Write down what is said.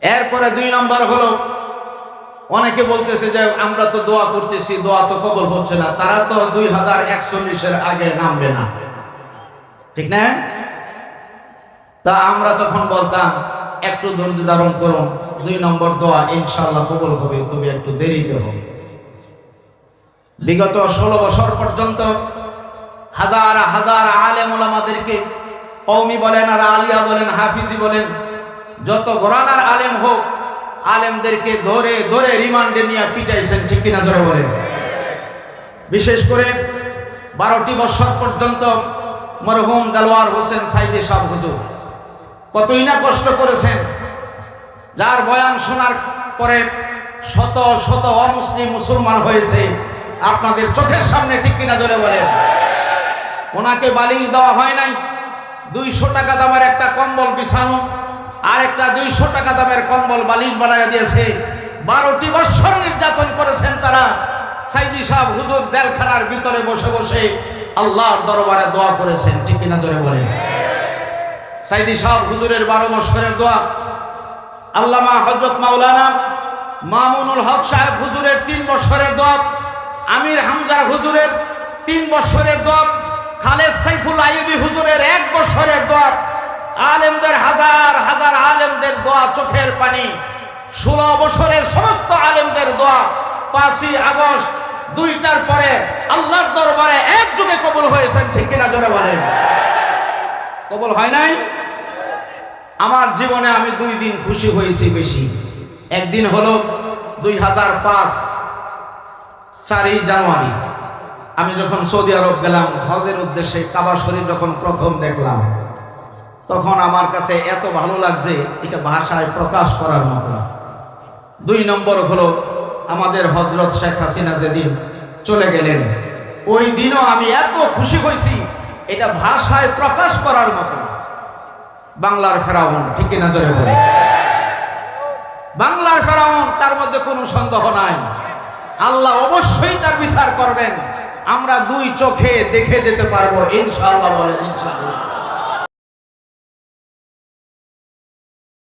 এরপরে 2 নম্বর হলো, অনেকে বলতেছে যে আমরা তো দোয়া করতেছি, দোয়া তো কবুল হচ্ছে না, তারা তো 2041-এর আগে নামবে না, ঠিক না? তা আমরা তখন বলতাম একটু ধৈর্য ধারণ করুন, 2 নম্বর দোয়া ইনশাআল্লাহ কবুল হবে, তবে একটু দেরিতে হবে। বিগত 16 বছর পর্যন্ত হাজার হাজার আলেম ওলামাদেরকে, কওমি বলেন আর আলিয়া বলেন, হাফিজি বলেন, যত ঘরানার আলেম হোক, আলেমদেরকে ধরে ধরে রিমান্ডে নিয়ে পিটাইছেন, ঠিক কিনা জোরে বলেন। বিশেষ করে 12টি বছর পর্যন্ত মরহুম দেলোয়ার হোসেন সাইদি সাহেব হুজুর কতই না কষ্ট করেছেন, যার বয়ান শোনার পরে শত শত অমুসলিম মুসলমান হয়েছে আপনাদের চোখের সামনে, ঠিক কিনা জোরে বলেন। ওনাকে বালিশ দেওয়া হয় নাই, 200 টাকা দামের একটা কম্বল বিছানো আর একটা 200 টাকা দামের কম্বল বালিশ বানায় দিয়েছে। 12টি বছর নির্যাতন করেছেন তারা। সাইদি সাহেব হুজুর জেলখানার ভিতরে বসে বসে আল্লাহর দরবারে দোয়া করেছেন, ঠিক কিনা জোরে বলেন। সাইদি সাহেব হুজুরের 12 বছরের দোয়া, আল্লামা হযরত মাওলানা মামুনুল হক সাহেব হুজুরের 3 বছরের দোয়া, আমির হামজা হুজুরের 3 বছরের দোয়া, খালেদ সাইফুল আইয়ুবী হুজুরের 1 বছরের দোয়া, আলেমদের হাজার হাজার আলেমদের দোয়া, চোখের পানি, 16 বছরের সমস্ত আলেমদের দোয়া 5ই আগস্ট 2টার পরে আল্লাহর দরবারে একযোগে কবুল হয়েছেন, ঠিক কিনা জোরে বলেন। কবুল হয় নাই? আমার জীবনে আমি 2 দিন খুশি হয়েছি বেশি। একদিন হলো 2005 4ই জানুয়ারি, আমি যখন সৌদি আরব গেলাম হজের উদ্দেশ্যে, কাবা শরীফ যখন প্রথম দেখলাম, তখন আমার কাছে এত ভালো লাগছে, এটা ভাষায় প্রকাশ করার মতো না। 2 নম্বর হলো আমাদের হযরত শেখ হাসিনা যেদিন চলে গেলেন, ওই দিনও আমি এত খুশি হয়েছি, এটা ভাষায় প্রকাশ করার মতো না। বাংলার ফেরাউন, ঠিক কিনা জোরে বলে। বাংলার ফেরাউন, তার মধ্যে কোনো সন্দেহ নাই, আল্লাহ অবশ্যই তার বিচার করবেন। আমরা 2 চোখে দেখে যেতে পারবো ইনশাআল্লাহ, বলেন ইনশাআল্লাহ।